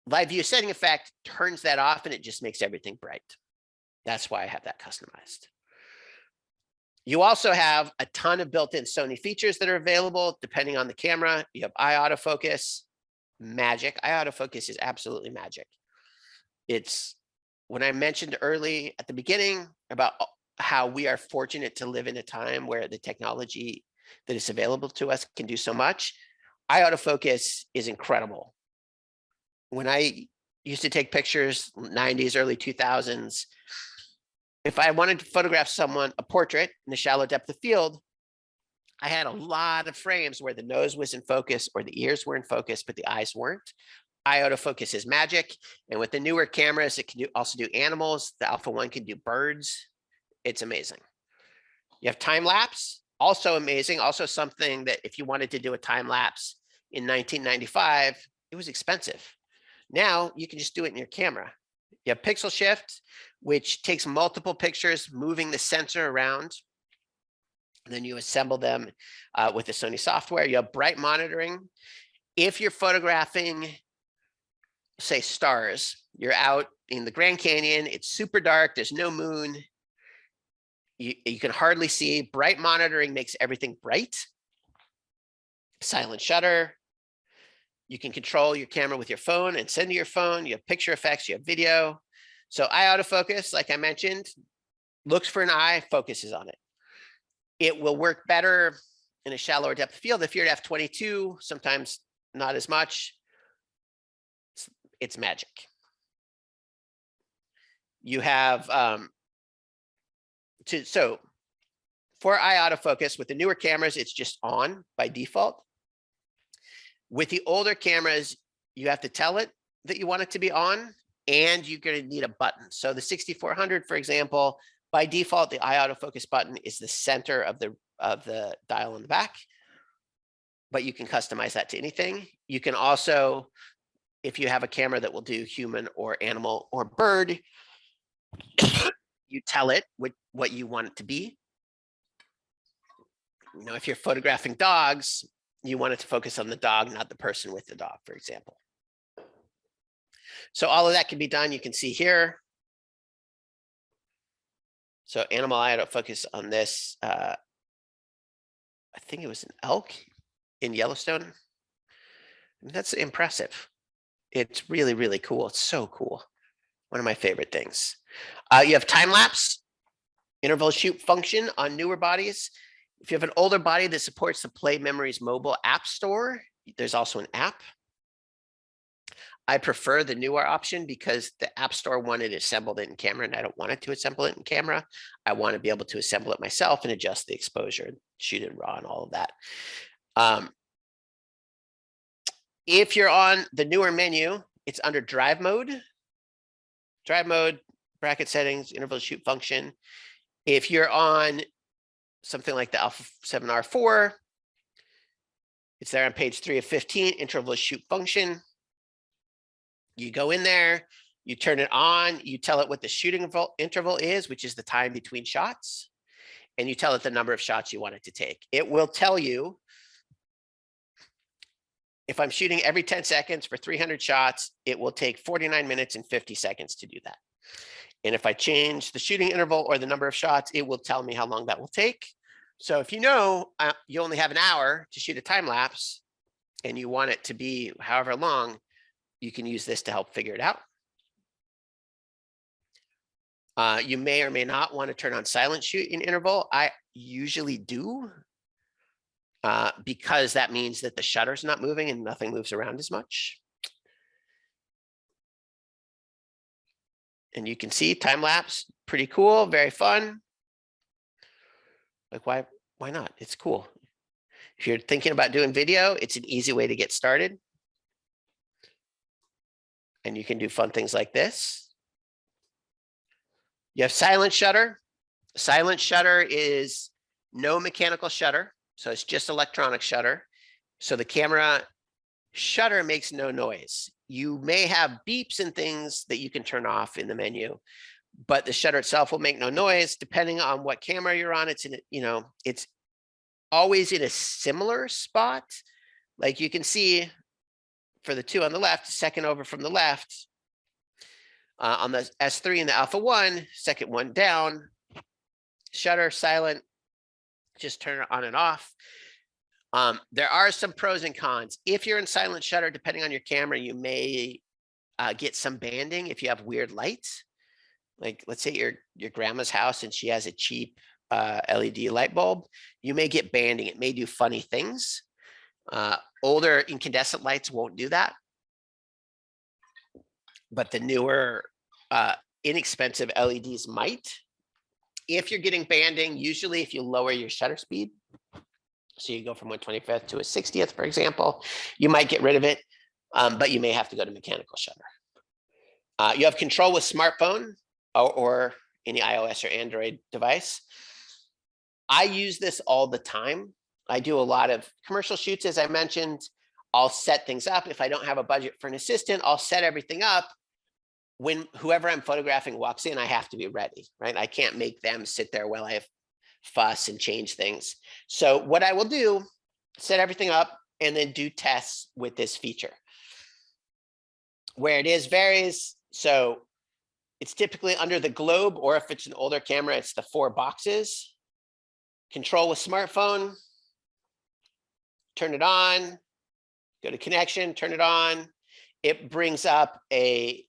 live view setting effect turns that off and it just makes everything bright. That's why I have that customized. You also have a ton of built-in Sony features that are available depending on the camera. You have eye autofocus. Magic. Eye autofocus is absolutely magic. It's when I mentioned early at the beginning about how we are fortunate to live in a time where the technology that is available to us can do so much. eye autofocus is incredible. When I used to take pictures, 90s, early 2000s, if I wanted to photograph someone, a portrait in a shallow depth of field, I had a lot of frames where the nose was in focus or the ears were in focus, but the eyes weren't. Eye autofocus is magic. And with the newer cameras, it can also do animals. The Alpha 1 can do birds. It's amazing. You have time lapse, also amazing. Also something that if you wanted to do a time lapse in 1995, it was expensive. Now you can just do it in your camera. You have pixel shift, which takes multiple pictures, moving the sensor around. And then you assemble them with the Sony software. You have bright monitoring. If you're photographing, say, stars, you're out in the Grand Canyon, it's super dark, there's no moon, you can hardly see. Bright monitoring makes everything bright. Silent shutter. You can control your camera with your phone and send to your phone. You have picture effects, you have video. So eye autofocus, like I mentioned, looks for an eye, focuses on it. It will work better in a shallower depth of field. If you're at f/22, sometimes not as much. It's magic. You have so for eye autofocus with the newer cameras, it's just on by default. With the older cameras, you have to tell it that you want it to be on, and you're going to need a button. So the 6400, for example, by default, the eye autofocus button is the center of the dial in the back, but you can customize that to anything. You can also, if you have a camera that will do human or animal or bird, you tell it what you want it to be. You know, if you're photographing dogs, you want it to focus on the dog, not the person with the dog, for example. So all of that can be done. You can see here. So animal eye autofocus on this, I think it was an elk in Yellowstone. And that's impressive. It's really, really cool. It's so cool. One of my favorite things. You have time lapse, interval shoot function on newer bodies. If you have an older body that supports the Play Memories mobile app store, there's also an app. I prefer the newer option because the App Store wanted it assembled in camera, and I don't want it to assemble it in camera. I want to be able to assemble it myself and adjust the exposure, shoot it raw, and all of that. If you're on the newer menu, it's under drive mode. Drive mode, bracket settings, interval shoot function. If you're on something like the Alpha 7R4, it's there on page 3 of 15, interval shoot function. You go in there, you turn it on, you tell it what the shooting interval is, which is the time between shots, and you tell it the number of shots you want it to take. It will tell you if I'm shooting every 10 seconds for 300 shots, it will take 49 minutes and 50 seconds to do that. And if I change the shooting interval or the number of shots, it will tell me how long that will take. So if you know you only have an hour to shoot a time lapse and you want it to be however long, you can use this to help figure it out. You may or may not want to turn on silent shoot in interval. I usually do because that means that the shutter's not moving and nothing moves around as much. And you can see time lapse, pretty cool, very fun. Like why not? It's cool. If you're thinking about doing video, it's an easy way to get started. And you can do fun things like this. You have silent shutter. Silent shutter is no mechanical shutter. So it's just electronic shutter. So the camera shutter makes no noise. You may have beeps and things that you can turn off in the menu, but the shutter itself will make no noise. Depending on what camera you're on, it's in, it's always in a similar spot. Like you can see for the two on the left, second over from the left, on the S3 and the Alpha 1, second one down, shutter silent, just turn it on and off. There are some pros and cons. If you're in silent shutter, depending on your camera, you may get some banding if you have weird lights. Like let's say your grandma's house and she has a cheap LED light bulb, you may get banding. It may do funny things. Older incandescent lights won't do that, but the newer inexpensive LEDs might. If you're getting banding, usually if you lower your shutter speed, so you go from 1/25th to a 60th, for example, you might get rid of it, but you may have to go to mechanical shutter. You have control with smartphone or any iOS or Android device. I use this all the time. I do a lot of commercial shoots, as I mentioned. I'll set things up. If I don't have a budget for an assistant, I'll set everything up. When whoever I'm photographing walks in, I have to be ready, right? I can't make them sit there while I fuss and change things. So what I will do, set everything up and then do tests with this feature. Where it is varies. So it's typically under the globe, or if it's an older camera, it's the 4 boxes. Control with smartphone, turn it on, go to connection, turn it on. It brings up a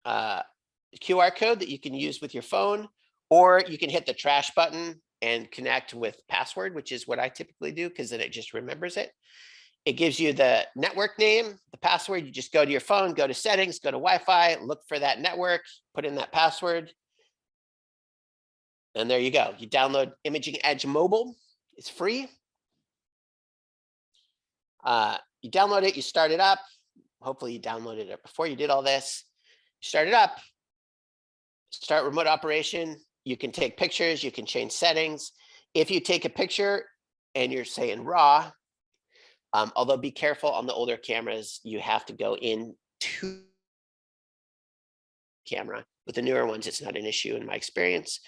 QR code that you can use with your phone, or you can hit the trash button and connect with password, which is what I typically do because then it just remembers it. It gives you the network name, the password. You just go to your phone, go to settings, go to Wi-Fi, look for that network, put in that password. And there you go. You download Imaging Edge Mobile. It's free. You download it, you start it up. Hopefully you downloaded it before you did all this. Start it up, start remote operation. You can take pictures, you can change settings. If you take a picture and you're saying RAW, although be careful on the older cameras, you have to go into camera. With the newer ones, it's not an issue in my experience.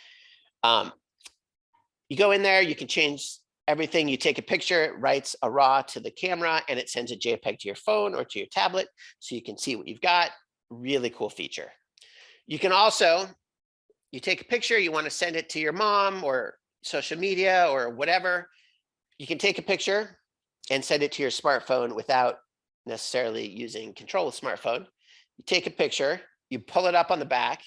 You go in there, you can change everything. You take a picture, it writes a RAW to the camera, and it sends a JPEG to your phone or to your tablet so you can see what you've got. Really cool feature. You can also, you take a picture, you want to send it to your mom or social media or whatever. You can take a picture and send it to your smartphone without necessarily using control with smartphone. You take a picture, you pull it up on the back.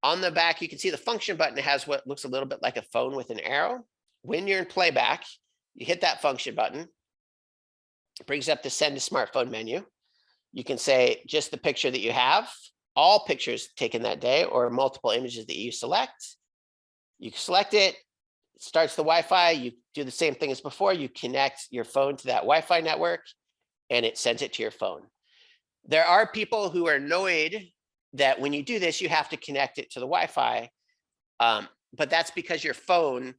On the back, you can see the function button. It has what looks a little bit like a phone with an arrow. When you're in playback, you hit that function button. It brings up the send to smartphone menu. You can say just the picture that you have, all pictures taken that day, or multiple images that you select. You select it, it starts the Wi-Fi. You do the same thing as before. You connect your phone to that Wi-Fi network, and it sends it to your phone. There are people who are annoyed that when you do this, you have to connect it to the Wi-Fi, but that's because your phone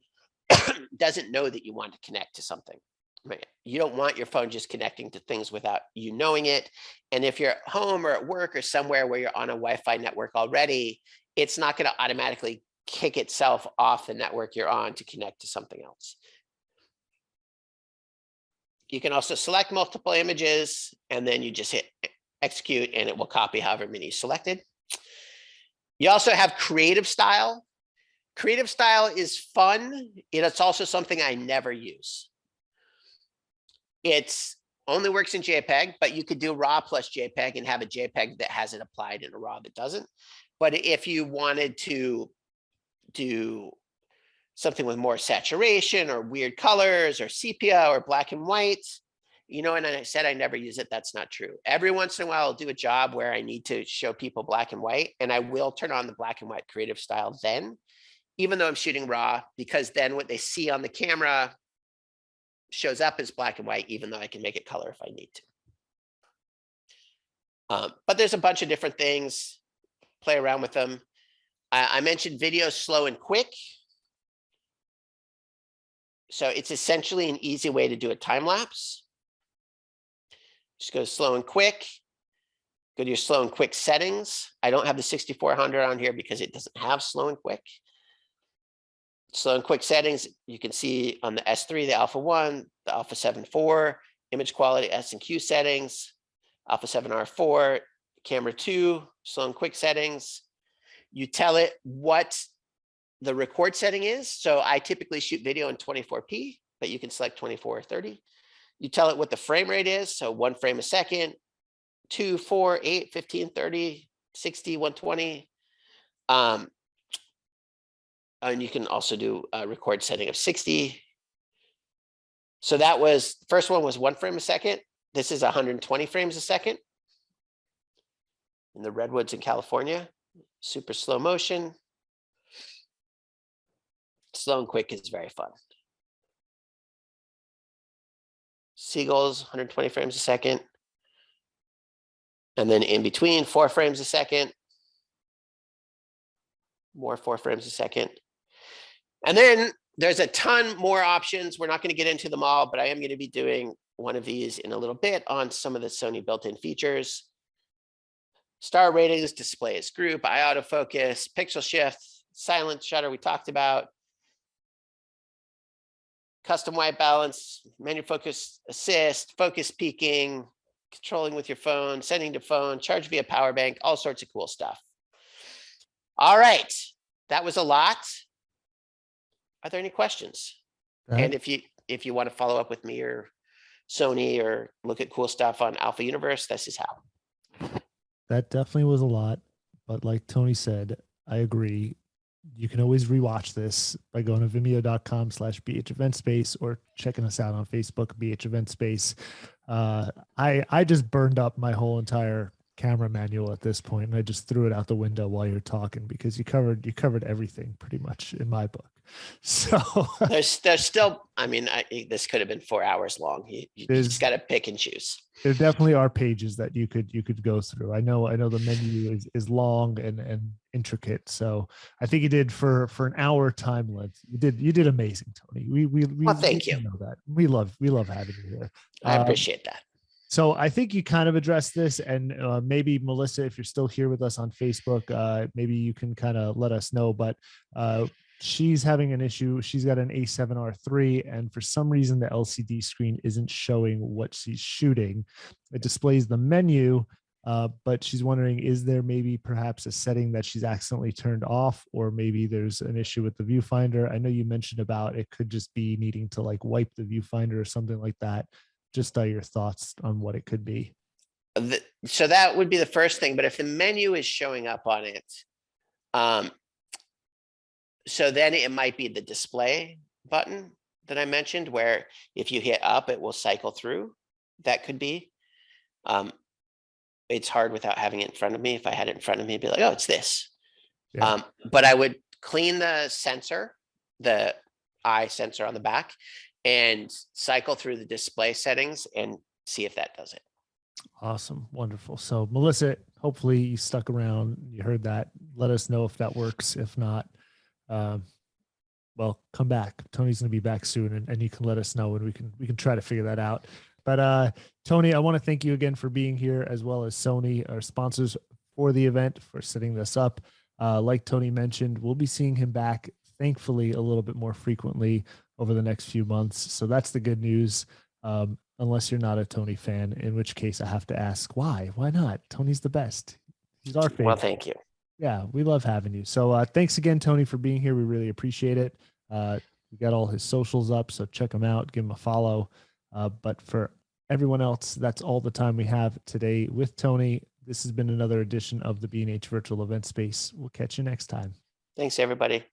doesn't know that you want to connect to something. Right? You don't want your phone just connecting to things without you knowing it. And if you're at home or at work or somewhere where you're on a Wi-Fi network already, it's not going to automatically kick itself off the network you're on to connect to something else. You can also select multiple images, and then you just hit execute, and it will copy however many you selected. You also have creative style. Creative style is fun. It's also something I never use. It's only works in JPEG, but you could do RAW plus JPEG and have a JPEG that has it applied and a RAW that doesn't. But if you wanted to do something with more saturation or weird colors or sepia or black and white, you know, and I said I never use it. That's not true. Every once in a while, I'll do a job where I need to show people black and white, and I will turn on the black and white creative style then, even though I'm shooting RAW, because then what they see on the camera shows up as black and white, even though I can make it color if I need to. But there's a bunch of different things. Play around with them. I mentioned video slow and quick. So it's essentially an easy way to do a time lapse. Just go slow and quick. Go to your slow and quick settings. I don't have the 6400 on here because it doesn't have slow and quick. Slow and quick settings, you can see on the S3, the Alpha 1, the Alpha 7 IV, image quality S and Q settings, Alpha 7 R4, camera 2, slow and quick settings. You tell it what the record setting is. So I typically shoot video in 24p, but you can select 24 or 30. You tell it what the frame rate is. So 1 frame a second, 2, 4, 8, 15, 30, 60, 120. And you can also do a record setting of 60. So that was, first one was 1 frame a second. This is 120 frames a second. In the redwoods in California, super slow motion. Slow and quick is very fun. Seagulls, 120 frames a second. And then in between, 4 frames a second. More 4 frames a second. And then there's a ton more options. We're not going to get into them all, but I am going to be doing one of these in a little bit on some of the Sony built-in features. Star ratings, displays, group, eye autofocus, pixel shift, silent shutter we talked about. Custom white balance, menu focus assist, focus peaking, controlling with your phone, sending to phone, charge via power bank, all sorts of cool stuff. All right, that was a lot. Are there any questions? And if you want to follow up with me or Sony or look at cool stuff on Alpha Universe, this is how. That definitely was a lot, but like Tony said, I agree. You can always rewatch this by going to vimeo.com/bheventspace or checking us out on Facebook, BH Event Space. I just burned up my whole entire camera manual at this point, and I just threw it out the window while you're talking because you covered everything pretty much in my book. So there's still, I mean, this could have been 4 hours long. You just got to pick and choose. There definitely are pages that you could go through. I know the menu is long and intricate. So I think you did for an hour time length. You did amazing, Tony. Well, thank you. Know that we love having you here. I appreciate that. So I think you kind of addressed this, and maybe Melissa, if you're still here with us on Facebook, maybe you can kind of let us know. But she's having an issue. She's got an A7R III, and for some reason, the LCD screen isn't showing what she's shooting. It displays the menu, but she's wondering, is there maybe perhaps a setting that she's accidentally turned off, or maybe there's an issue with the viewfinder? I know you mentioned about it could just be needing to like wipe the viewfinder or something like that. Just your thoughts on what it could be. So that would be the first thing, but if the menu is showing up on it, so then it might be the display button that I mentioned, where if you hit up, it will cycle through. That could be. It's hard without having it in front of me. If I had it in front of me, I'd be like, oh, it's this. Yeah. But I would clean the sensor, the eye sensor on the back, and cycle through the display settings and see if that does it. Awesome. Wonderful. So Melissa, hopefully you stuck around. You heard that. Let us know if that works. If not, well, come back. Tony's going to be back soon, and you can let us know, and we can try to figure that out. But Tony, I want to thank you again for being here, as well as Sony, our sponsors for the event, for setting this up. Like Tony mentioned, we'll be seeing him back, thankfully, a little bit more frequently over the next few months. So that's the good news. Unless you're not a Tony fan, in which case I have to ask why? Why not? Tony's the best. He's our favorite. Well, thank you. Yeah, we love having you. So thanks again, Tony, for being here. We really appreciate it. We got all his socials up, so check him out, give him a follow. But for everyone else, that's all the time we have today with Tony. This has been another edition of the B&H Virtual Event Space. We'll catch you next time. Thanks, everybody.